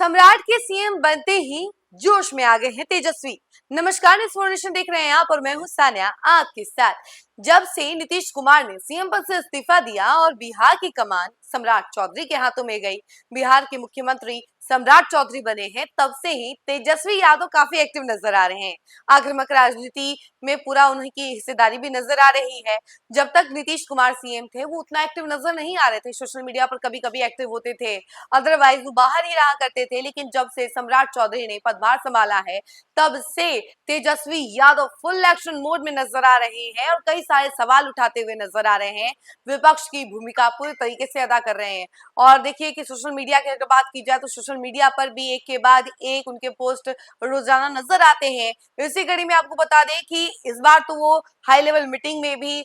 सम्राट के सीएम बनते ही जोश में आ गए हैं तेजस्वी। नमस्कार, इन्फॉर्मेशन देख रहे हैं आप और मैं हूं सान्या आपके साथ। जब से नीतीश कुमार ने सीएम पद से इस्तीफा दिया और बिहार की कमान सम्राट चौधरी के हाथों में गई, बिहार के मुख्यमंत्री सम्राट चौधरी बने हैं, तब से ही तेजस्वी यादव काफी एक्टिव नजर आ रहे हैं। आक्रामक राजनीति में पूरा उनकी हिस्सेदारी भी नजर आ रही है। जब तक नीतीश कुमार सीएम थे वो उतना एक्टिव नजर नहीं आ रहे थे, सोशल मीडिया पर कभी कभी एक्टिव होते थे, अदरवाइज वो बाहर ही रहा करते थे। लेकिन जब से सम्राट चौधरी ने पदभार संभाला है तब से Tejashwi Yadav full action mode में नजर आ रहे हैं और कई सारे सवाल उठाते हुए नजर आ रहे हैं। विपक्ष की भूमिका पूरी तरीके से अदा कर रहे हैं। और देखिए कि सोशल मीडिया की अगर बात की जाए तो सोशल मीडिया पर भी एक के बाद एक उनके पोस्ट रोजाना नजर आते हैं। इसी कड़ी में आपको बता दें कि इस बार तो वो हाई लेवल मीटिंग में भी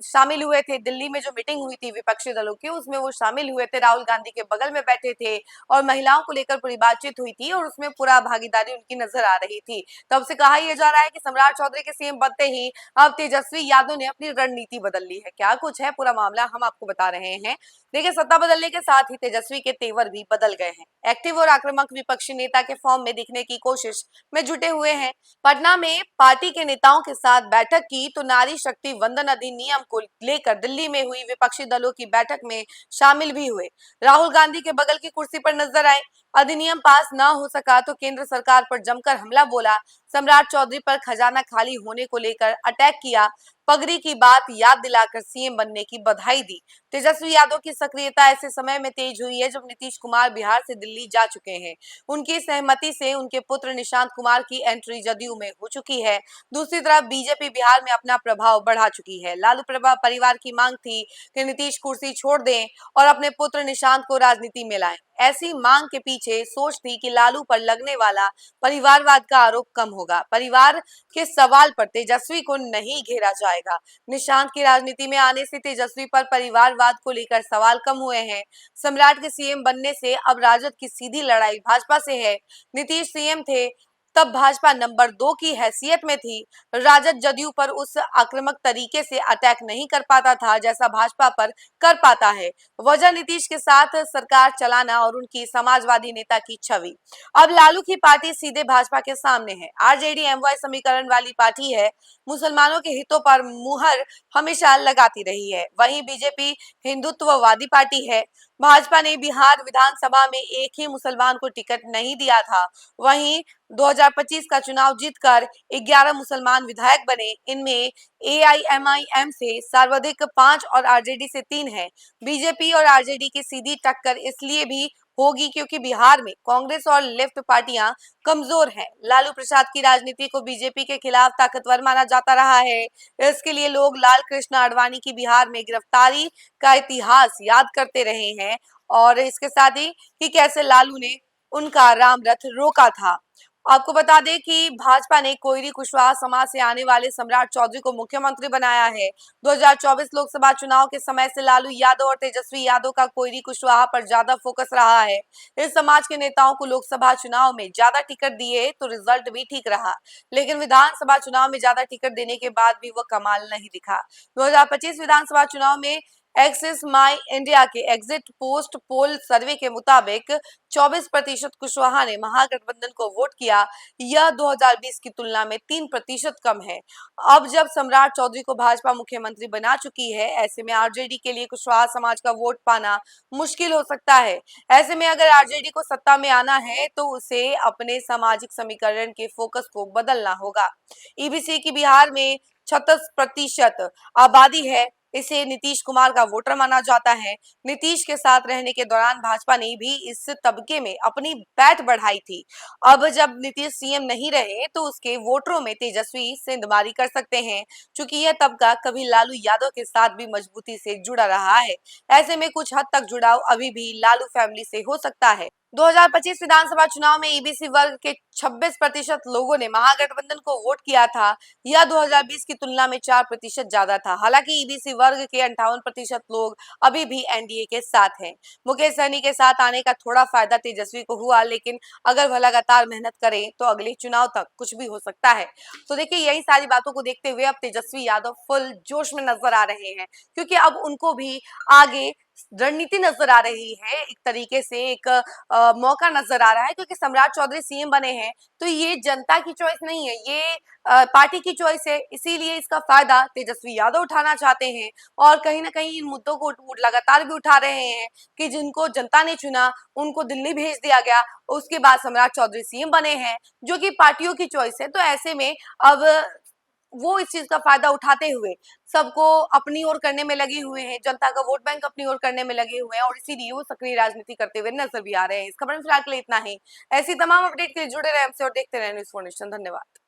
शामिल हुए थे। दिल्ली में जो मीटिंग हुई थी विपक्षी दलों की, उसमें वो शामिल हुए थे, राहुल गांधी के बगल में बैठे थे और महिलाओं को लेकर पूरी बातचीत हुई थी और उसमें पूरा भागीदारी उनकी नजर आ रही थी। तब से कहा यह जा रहा है कि सम्राट चौधरी के सीएम बनते ही अब तेजस्वी यादव ने अपनी रणनीति बदल ली है। क्या कुछ है पूरा मामला हम आपको बता रहे हैं। देखिए, सत्ता बदलने के साथ ही तेजस्वी के तेवर भी बदल गए हैं। एक्टिव और आक्रामक विपक्षी नेता के फॉर्म में दिखने की कोशिश में जुटे हुए हैं। पटना में पार्टी के नेताओं के साथ बैठक की तो नारी शक्ति वंदन अधिनियम को लेकर दिल्ली में हुई विपक्षी दलों की बैठक में शामिल भी हुए। राहुल गांधी के बगल की कुर्सी पर नजर आए। अधिनियम पास न हो सका तो केंद्र सरकार पर जमकर हमला बोला। सम्राट चौधरी पर खजाना खाली होने को लेकर अटैक किया। पगड़ी की बात याद दिलाकर सीएम बनने की बधाई दी। तेजस्वी यादव की सक्रियता ऐसे समय में तेज हुई है जब नीतीश कुमार बिहार से दिल्ली जा चुके हैं। उनकी सहमति से उनके पुत्र निशांत कुमार की एंट्री जदयू में हो चुकी है। दूसरी तरफ बीजेपी बिहार में अपना प्रभाव बढ़ा चुकी है। लालू परिवार की मांग थी कि नीतीश कुर्सी छोड़ दें और अपने पुत्र निशांत को राजनीति में लाएं। ऐसी मांग के पीछे सोच थी कि लालू पर लगने वाला परिवारवाद का आरोप कम होगा, परिवार के सवाल पर तेजस्वी को नहीं घेरा जाएगा। निशांत की राजनीति में आने से तेजस्वी पर परिवारवाद को लेकर सवाल कम हुए हैं। सम्राट के सीएम बनने से अब राजद की सीधी लड़ाई भाजपा से है। नीतीश सीएम थे तब भाजपा नंबर 2 की हैसियत में थी। राजद जदयू पर उस आक्रामक तरीके से अटैक नहीं कर पाता था जैसा भाजपा पर कर पाता है। वजह नीतीश के साथ सरकार चलाना और उनकी समाजवादी नेता की छवि। अब लालू की पार्टी सीधे भाजपा के सामने है। आरजेडी एमवाई समीकरण वाली पार्टी है, मुसलमानों के हितों पर मुहर हमेशा लगाती रही है। वहीं बीजेपी हिंदुत्ववादी पार्टी है। भाजपा ने बिहार विधानसभा में एक ही मुसलमान को टिकट नहीं दिया था। वहीं 2025 का चुनाव जीतकर 11 मुसलमान विधायक बने। इनमें एआईएमआईएम से सर्वाधिक 5 और आरजेडी से 3 है। बीजेपी और आरजेडी की सीधी टक्कर इसलिए भी होगी क्योंकि बिहार में कांग्रेस और लेफ्ट पार्टियां कमजोर हैं। लालू प्रसाद की राजनीति को बीजेपी के खिलाफ ताकतवर माना जाता रहा है। इसके लिए लोग लाल कृष्ण आडवाणी की बिहार में गिरफ्तारी का इतिहास याद करते रहे हैं और इसके साथ ही कि कैसे लालू ने उनका राम रथ रोका था। आपको बता दें कि भाजपा ने कोयरी कुशवाहा समाज से आने वाले सम्राट चौधरी को मुख्यमंत्री बनाया है। 2024 लोकसभा चुनाव के समय से लालू यादव और तेजस्वी यादव का कोयरी कुशवाहा पर ज्यादा फोकस रहा है। इस समाज के नेताओं को लोकसभा चुनाव में ज्यादा टिकट दिए तो रिजल्ट भी ठीक रहा, लेकिन विधानसभा चुनाव में ज्यादा टिकट देने के बाद भी वह कमाल नहीं दिखा। 2025 विधानसभा चुनाव में एक्सिस माई इंडिया के एग्जिट पोस्ट पोल सर्वे के मुताबिक 24% कुशवाहा ने महागठबंधन को वोट किया। यह 2020 की तुलना में 3% कम है। अब जब सम्राट चौधरी को भाजपा मुख्यमंत्री बना चुकी है, ऐसे में आरजेडी के लिए कुशवाहा समाज का वोट पाना मुश्किल हो सकता है। ऐसे में अगर आरजेडी को सत्ता में आना है तो उसे अपने सामाजिक समीकरण के फोकस को बदलना होगा। ईबीसी की बिहार में 36% आबादी है। इसे नीतीश कुमार का वोटर माना जाता है। नीतीश के साथ रहने के दौरान भाजपा ने भी इस तबके में अपनी बैठ बढ़ाई थी। अब जब नीतीश सीएम नहीं रहे तो उसके वोटरों में तेजस्वी सेंधमारी कर सकते हैं, क्योंकि यह तबका कभी लालू यादव के साथ भी मजबूती से जुड़ा रहा है। ऐसे में कुछ हद तक जुड़ाव अभी भी लालू फैमिली से हो सकता है। 2025 विधानसभा चुनाव में ईबीसी वर्ग के 26% लोगों ने महागठबंधन को वोट किया था, यह 2020 की तुलना में 4% ज्यादा था। हालांकि ईबीसी वर्ग के 58% लोग अभी भी एनडीए के साथ हैं। मुकेश सहनी के साथ आने का थोड़ा फायदा तेजस्वी को हुआ, लेकिन अगर वह लगातार मेहनत करें तो अगले चुनाव तक कुछ भी हो सकता है। तो देखिए, यही सारी बातों को देखते हुए अब तेजस्वी यादव फुल जोश में नजर आ रहे हैं, क्योंकि अब उनको भी आगे रणनीति नजर आ रही है। एक तरीके से एक मौका नजर आ रहा है, क्योंकि सम्राट चौधरी सीएम बने हैं तो ये जनता की चॉइस नहीं है, ये पार्टी की चॉइस है। इसीलिए इसका फायदा तेजस्वी यादव उठाना चाहते हैं और कहीं ना कहीं इन मुद्दों को लगातार भी उठा रहे हैं कि जिनको जनता ने चुना उनको दिल्ली भेज दिया गया, उसके बाद सम्राट चौधरी सीएम बने हैं, जो कि पार्टियों की चॉइस है। तो ऐसे में अब वो इस चीज का फायदा उठाते हुए सबको अपनी ओर करने में लगे हुए हैं, जनता का वोट बैंक अपनी ओर करने में लगे हुए हैं, और इसीलिए वो सक्रिय राजनीति करते हुए नजर भी आ रहे हैं। इस खबर में फिलहाल के लिए इतना ही। ऐसी तमाम अपडेट के लिए जुड़े रहे हमसे और देखते रहे न्यूज़ 4 नेशन। धन्यवाद।